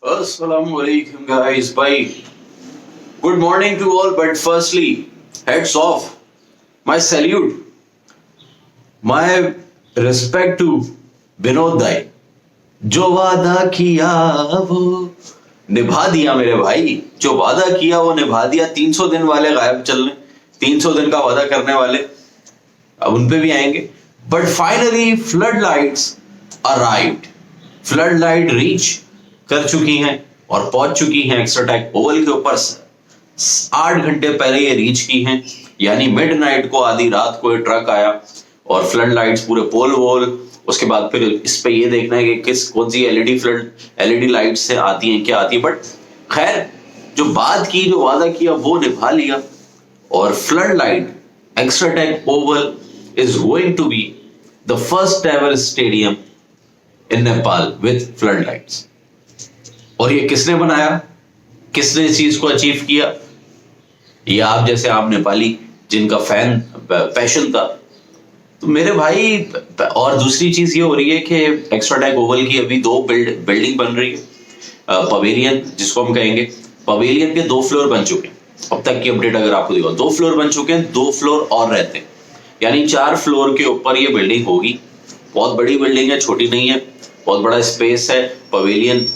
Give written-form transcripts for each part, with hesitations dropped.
Assalamualaikum guys. Bye. Good morning to all, but firstly, heads off. My salute, my respect to Vinod दाई. जो वादा किया वो निभा दिया मेरे भाई. जो वादा किया वो निभा दिया. 300 दिन वाले गायब चल रहे, 300 दिन का वादा करने वाले अब उन पे भी आएंगे. But finally flood lights arrived. Flood light reach कर चुकी हैं और पहुंच चुकी हैं एक्स्ट्रा टेक ओवल के ऊपर. 8 घंटे पहले ये रीच की हैं, यानी मिडनाइट को, आधी रात को ये ट्रक आया और फ्लड लाइट्स पूरे पोल वोल. उसके बाद फिर इस पे ये देखना है कि कौन सी एलईडी लाइट से आती हैं, क्या आती है. बट खैर, जो बात की, जो वादा किया वो निभा लिया. और flood light extra tech oval is going to be the first ever stadium in Nepal with flood lights. और ये किसने बनाया, किसने इस चीज को अचीव किया? ये आप जैसे आप नेपाली जिनका फैन पैशन था. तो मेरे भाई, और दूसरी चीज ये हो रही है कि एक्स्ट्रा टेक ओवल की अभी 2 बिल्डिंग बन रही है. पवेलियन जिसको हम कहेंगे, पवेलियन के 2 फ्लोर बन चुके हैं. अब तक की अपडेट अगर आपको दिखाऊं, 2 फ्लोर बन चुके हैं, 2 फ्लोर और रहते हैं, यानी 4 फ्लोर के ऊपर ये बिल्डिंग होगी. बहुत बड़ी बिल्डिंग है, छोटी नहीं है, बहुत बड़ा स्पेस है. पवेलियन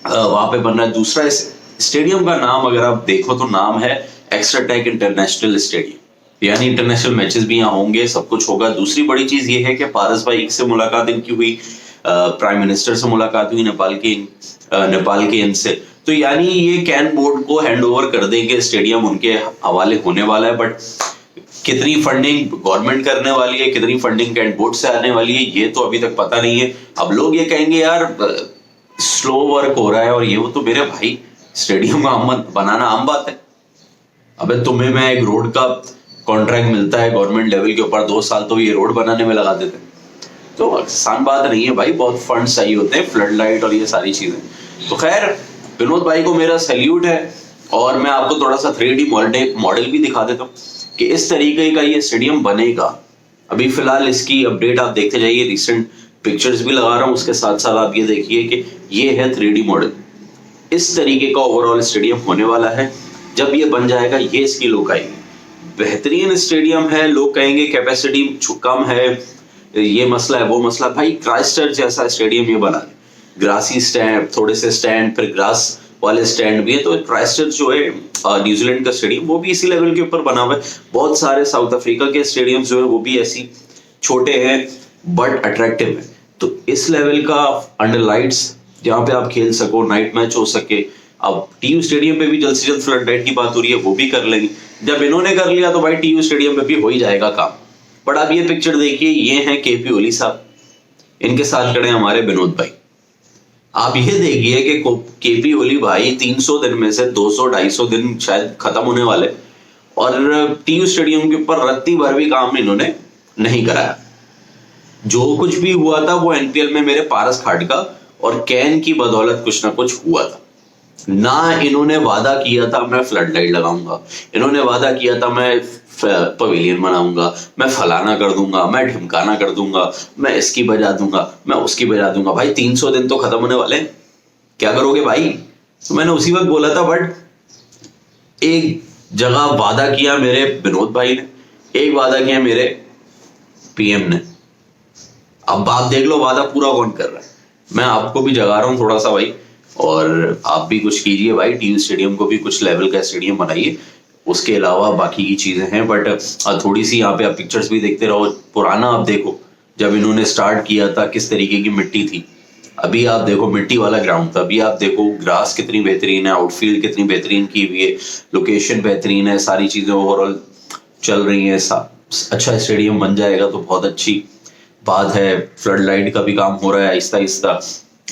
वहां पे बन रहा है. दूसरा, इस स्टेडियम का नाम अगर आप देखो तो नाम है एक्स्ट्रा टेक इंटरनेशनल स्टेडियम, यानी इंटरनेशनल मैचेस भी यहाँ होंगे, सब कुछ होगा. दूसरी बड़ी चीज ये है कि पारस भाई से मुलाकात इनकी हुई, प्राइम मिनिस्टर से मुलाकात हुई नेपाल के इनसे. तो यानी ये कैन बोर्ड को हैंड ओवर कर देंगे, स्टेडियम उनके हवाले होने वाला है. बट कितनी फंडिंग गवर्नमेंट करने वाली है, कितनी फंडिंग कैन बोर्ड से आने वाली है, ये तो अभी तक पता नहीं है. अब लोग ये कहेंगे यार स्लो वर्क हो रहा है और ये वो. तो मेरे भाई, स्टेडियम का बनाना आम बात है. अबे तुम्हें मैं एक रोड का कॉन्ट्रैक्ट मिलता है गवर्नमेंट लेवल के ऊपर, 2 साल तो ये रोड बनाने में लगा देते हैं. तो आसान बात नहीं है भाई, बहुत फंड्स चाहिए होते हैं, फ्लड लाइट और ये सारी चीजें. तो खैर, विनोद भाई को मेरा सैल्यूट है. और मैं आपको थोड़ा सा 3D मॉडल भी दिखा देता हूँ कि इस तरीके का ये स्टेडियम बनेगा. अभी फिलहाल इसकी अपडेट आप देखते जाइए, रिसेंट पिक्चर्स भी लगा रहा हूँ, उसके साथ साथ आप ये देखिए कि ये है 3D मॉडल. इस तरीके का ओवरऑल स्टेडियम होने वाला है. जब ये बन जाएगा, ये इसकी लुक आएगी. बेहतरीन स्टेडियम है. लोग कहेंगे कैपेसिटी कम है, ये मसला है, वो मसला. भाई क्राइस्टचर्च जैसा स्टेडियम ये बना है, ग्रासी स्टैंड, थोड़े से स्टैंड, फिर ग्रास वाले स्टैंड भी है. तो क्राइस्टचर्च जो है न्यूजीलैंड का स्टेडियम, वो भी इसी लेवल के ऊपर बना हुआ है. बहुत सारे साउथ अफ्रीका के स्टेडियम जो है वो भी ऐसी छोटे हैं बट अट्रैक्टिव है. तो इस लेवल का अंडर लाइट्स जहाँ पे आप खेल सको, नाइट मैच हो सके. अब टीयू स्टेडियम पे भी जल्द से जल्द फ्लड लाइट की बात हो रही है, वो भी कर लेंगे. जब इन्होंने कर लिया तो भाई टीयू स्टेडियम पे भी हो ही जाएगा काम. बट आप ये पिक्चर देखिए, ये हैं केपी ओली साहब, इनके साथ खड़े हमारे विनोद भाई. आप ये देखिए कि केपी ओली भाई 300 दिन में से 200-250 दिन शायद खत्म होने वाले, और टीयू स्टेडियम के ऊपर रत्ती भर भी काम इन्होंने नहीं कराया. जो कुछ भी हुआ था वो एनपीएल में मेरे पारस खाड़का और कैन की बदौलत कुछ ना कुछ हुआ था. ना इन्होंने वादा किया था मैं फ्लड लाइट लगाऊंगा, इन्होंने वादा किया था मैं पवेलियन बनाऊंगा, मैं फलाना कर दूंगा, मैं ढिमकाना कर दूंगा, मैं इसकी बजा दूंगा, मैं उसकी बजा दूंगा. भाई 300 दिन तो खत्म होने वाले हैं, क्या करोगे भाई? तो मैंने उसी वक्त बोला था. बट एक जगह वादा किया मेरे विनोद भाई ने, एक वादा किया मेरे पीएम ने. अब आप देख लो वादा पूरा कौन कर रहा है. मैं आपको भी जगा रहा हूं थोड़ा सा भाई, और आप भी कुछ कीजिए भाई. टीयू स्टेडियम को भी कुछ लेवल का स्टेडियम बनाइए. उसके अलावा बाकी की चीजें हैं, बट थोड़ी सी यहाँ पे आप पिक्चर्स भी देखते रहो. पुराना आप देखो, जब इन्होंने स्टार्ट किया था किस तरीके की मिट्टी थी. अभी आप देखो मिट्टी वाला ग्राउंड था. अभी आप देखो ग्रास कितनी बेहतरीन है, आउटफील्ड कितनी बेहतरीन की हुई है, लोकेशन बेहतरीन है, सारी चीजें ओवरऑल चल रही है. अच्छा स्टेडियम बन जाएगा तो बहुत अच्छी बात है. फ्लड लाइट का भी काम हो रहा है आहिस्ता आहिस्ता.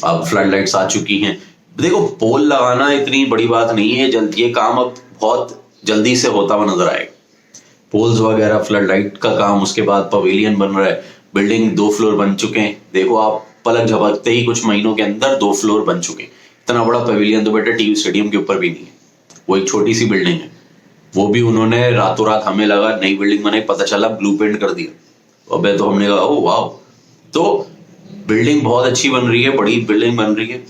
अब फ्लड लाइट्स आ चुकी हैं. देखो, पोल लगाना इतनी बड़ी बात नहीं है, जल्द ये काम अब बहुत जल्दी से होता हुआ नजर आएगा. पोल्स वगैरह, फ्लड लाइट का काम, उसके बाद पवेलियन बन रहा है, बिल्डिंग 2 फ्लोर बन चुके हैं. देखो आप पलक झपकते ही कुछ महीनों के अंदर 2 फ्लोर बन चुके हैं. इतना बड़ा पवेलियन तो बेटा टीयू स्टेडियम के ऊपर भी नहीं है, वो एक छोटी सी बिल्डिंग है. वो भी उन्होंने रातों रात, हमें लगा नई बिल्डिंग बनाई, पता चला ब्लू पेंट कर दिया. अबे तो हमने कहा ओ वाह. तो बिल्डिंग बहुत अच्छी बन रही है, बड़ी बिल्डिंग बन रही है.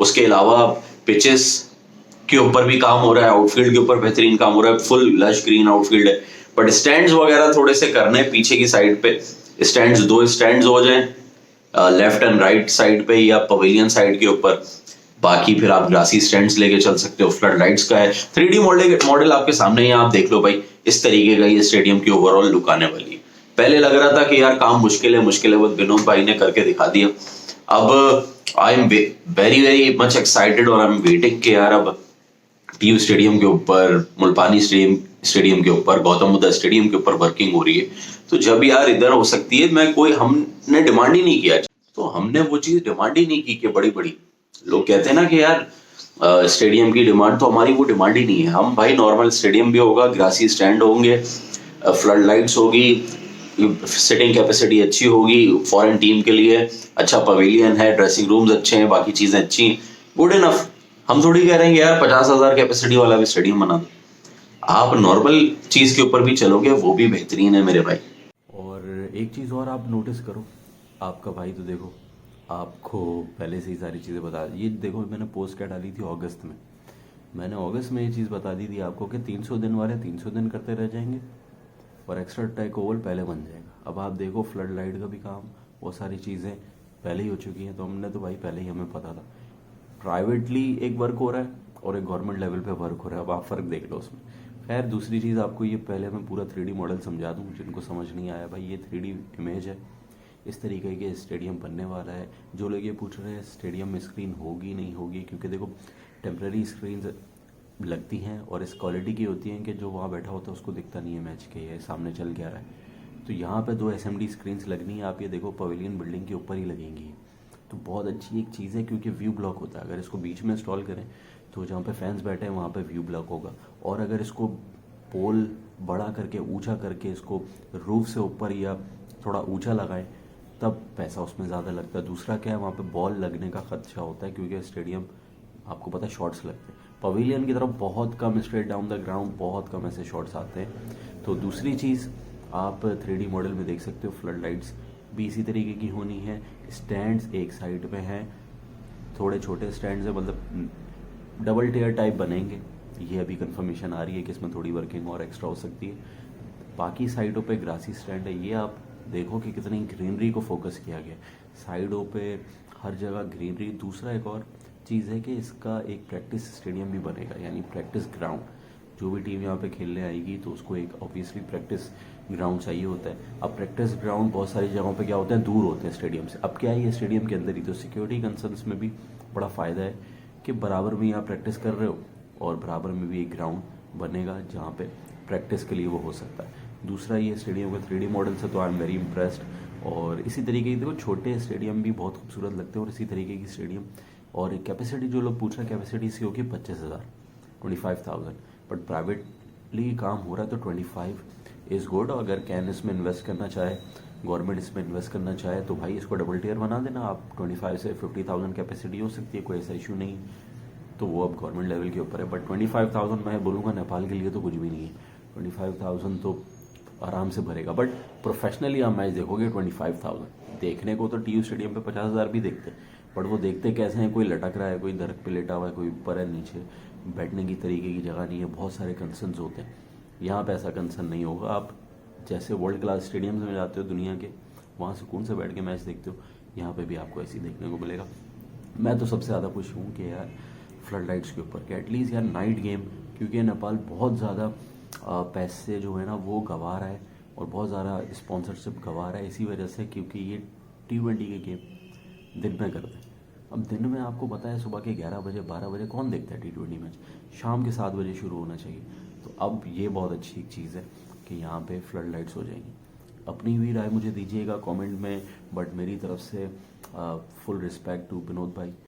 उसके अलावा पिचेस के ऊपर भी काम हो रहा है, आउटफील्ड के ऊपर बेहतरीन काम हो रहा है, फुल लश ग्रीन आउटफील्ड है, बट स्टैंड्स वगैरह थोड़े से करने हैं पीछे की साइड पे। स्टैंड्स, 2 स्टैंड्स हो जाएं लेफ्ट एंड राइट साइड पे या पवेलियन साइड के ऊपर। बाकी फिर आप ग्रासी स्टैंड्स लेके चल सकते हो। फ्लड लाइट्स का है, 3D मॉडल आपके सामने ही, आप देख लो भाई। इस तरीके का ये स्टेडियम की ओवरऑल लुक आने वाली है। पहले लग रहा था कि यार काम मुश्किल है, वो विनोद भाई ने करके दिखा दिया। अब I am very very much excited और आई एम वेटिंग कि यार अब टीयू स्टेडियम के ऊपर, मुल्तानी स्टेडियम के ऊपर, गौतम बुद्धा स्टेडियम के ऊपर वर्किंग हो रही है। तो जब यार इधर हो सकती है, हमने डिमांड ही नहीं किया, तो हमने वो चीज डिमांड ही नहीं की कि बड़ी बड़ी लोग कहते हैं ना कि यार स्टेडियम की डिमांड, तो हमारी वो डिमांड ही नहीं है। हम भाई नॉर्मल स्टेडियम भी होगा, ग्रासी स्टैंड होंगे, फ्लड लाइट्स होगी, सिटिंग कैपेसिटी अच्छी होगी फॉरेन टीम के लिए, अच्छा पवेलियन है, ड्रेसिंग रूम्स अच्छे हैं, बाकी चीजें अच्छी हैं, गुड इनफ। हम थोड़ी कह रहे हैं यार 50,000 कैपेसिटी वाला भी स्टेडियम बना दो। आप नॉर्मल चीज के ऊपर भी चलोगे, वो भी बेहतरीन है मेरे भाई। और एक चीज़ और आप नोटिस करो, आपका भाई तो देखो आपको पहले से ही सारी चीज़ें बता, ये देखो मैंने पोस्ट क्या डाली थी अगस्त में। मैंने अगस्त में ये चीज़ बता दी थी आपको कि 300 दिन वाले 300 दिन करते रह जाएंगे और एक्स्ट्रा टेक ओवर पहले बन जाएगा। अब आप देखो फ्लड लाइट का भी काम, वो सारी चीज़ें पहले ही हो चुकी हैं। तो हमने तो भाई पहले ही हमें पता था। प्राइवेटली एक वर्क हो रहा है और एक गवर्नमेंट लेवल पे वर्क हो रहा है, अब आप फ़र्क देख लो उसमें। खैर दूसरी चीज़ आपको ये पहले मैं पूरा 3D मॉडल समझा दूँ, जिनको समझ नहीं आया भाई, ये 3D इमेज है, इस तरीके के स्टेडियम बनने वाला है। जो लोग ये पूछ रहे हैं स्टेडियम में स्क्रीन होगी नहीं होगी, क्योंकि देखो टेम्प्रेरी स्क्रीन लगती हैं और इस क्वालिटी की होती हैं कि जो वहाँ बैठा होता है उसको दिखता नहीं है मैच के ये सामने चल क्या रहा है। तो यहाँ पे 2 SMD स्क्रीन्स लगनी है, आप ये देखो पवेलियन बिल्डिंग के ऊपर ही लगेंगी। तो बहुत अच्छी एक चीज़ है, क्योंकि व्यू ब्लॉक होता है। अगर इसको बीच में इंस्टॉल करें तो जहाँ पे फैंस बैठे हैं वहाँ पे व्यू ब्लॉक होगा, और अगर इसको पोल बड़ा करके ऊंचा करके इसको रूफ से ऊपर या थोड़ा ऊंचा लगाएं तब पैसा उसमें ज़्यादा लगता है। दूसरा क्या है, वहाँ पे बॉल लगने का खदशा होता है, क्योंकि स्टेडियम आपको पता है शॉट्स लगते हैं। पवेलियन की तरफ बहुत come straight down the ground बहुत कम ऐसे शॉट्स आते हैं। तो दूसरी चीज़ आप 3D मॉडल में देख सकते हो, फ्लड लाइट्स भी इसी तरीके की होनी है। स्टैंड्स एक साइड में हैं, थोड़े छोटे स्टैंड्स हैं, मतलब डबल टेयर टाइप बनेंगे। ये अभी कंफर्मेशन आ रही है कि इसमें थोड़ी वर्किंग और एक्स्ट्रा हो सकती है। बाकी साइडों पे ग्रासी स्टैंड है, ये आप देखो कि कितनी ग्रीनरी को फोकस किया गया, साइडों पे हर जगह ग्रीनरी। दूसरा एक और चीज़ है कि इसका एक प्रैक्टिस स्टेडियम भी बनेगा, यानी प्रैक्टिस ग्राउंड। जो भी टीम यहाँ पे खेलने आएगी तो उसको एक ऑब्वियसली प्रैक्टिस ग्राउंड चाहिए होता है। अब प्रैक्टिस ग्राउंड बहुत सारी जगहों पे क्या होते हैं, दूर होते हैं स्टेडियम से। अब क्या है, ये स्टेडियम के अंदर ही, तो सिक्योरिटी कंसर्न्स में भी बड़ा फ़ायदा है कि बराबर में यहाँ प्रैक्टिस कर रहे हो और बराबर में भी एक ग्राउंड बनेगा जहाँ पे प्रैक्टिस के लिए वो हो सकता है। दूसरा ये स्टेडियम का 3D मॉडल से तो आई एम वेरी इम्प्रेस्ड। और इसी तरीके की देखो छोटे स्टेडियम भी बहुत खूबसूरत लगते हैं, और इसी तरीके की स्टेडियम। और कैपेसिटी जो लोग पूछ रहे हैं, कैपेसिटी इसकी होगी 25,000, 25,000। बट प्राइवेटली काम हो रहा है तो 25 इज़ गुड। अगर कैन इसमें इन्वेस्ट करना चाहे, गवर्नमेंट इसमें इन्वेस्ट करना चाहे, तो भाई इसको डबल टियर बना देना आप। 25 से 50,000 कैपेसिटी हो सकती है, कोई ऐसा इशू नहीं। तो वो अब गवर्नमेंट लेवल के ऊपर है। बट 25,000 मैं बोलूँगा नेपाल के लिए तो कुछ भी नहीं है। 25,000 तो आराम से भरेगा। बट प्रोफेशनली आप मैच देखोगे 25,000 देखने को तो टीयू स्टेडियम पे 50,000 भी देखते, बट वो देखते कैसे हैं, कोई लटक रहा है, कोई दरख्त पे लेटा हुआ है, कोई ऊपर है, नीचे बैठने की तरीके की जगह नहीं है, बहुत सारे कंसर्न्स होते हैं। यहाँ पे ऐसा कंसर्न नहीं होगा। आप जैसे वर्ल्ड क्लास स्टेडियम में जाते हो दुनिया के, वहाँ सुकून से बैठ के मैच देखते हो, यहाँ पे भी आपको ऐसे ही देखने को मिलेगा। मैं तो सबसे ज़्यादा खुश हूँ कि यार फ्लड लाइट्स के ऊपर कि एटलीस्ट यार नाइट गेम, क्योंकि नेपाल बहुत ज़्यादा पैसे जो है ना वो गंवा रहा है और बहुत ज़्यादा स्पॉन्सरशिप गंवा रहा है इसी वजह से, क्योंकि ये T20 के गेम दिन में करते हैं। अब दिन में आपको पता है सुबह के 11 बजे 12 बजे कौन देखता है T20 मैच, शाम के 7 बजे शुरू होना चाहिए। तो अब ये बहुत अच्छी एक चीज़ है कि यहाँ पे फ्लड लाइट्स हो जाएंगी। अपनी भी राय मुझे दीजिएगा कमेंट में, बट मेरी तरफ से फुल रिस्पेक्ट टू विनोद भाई।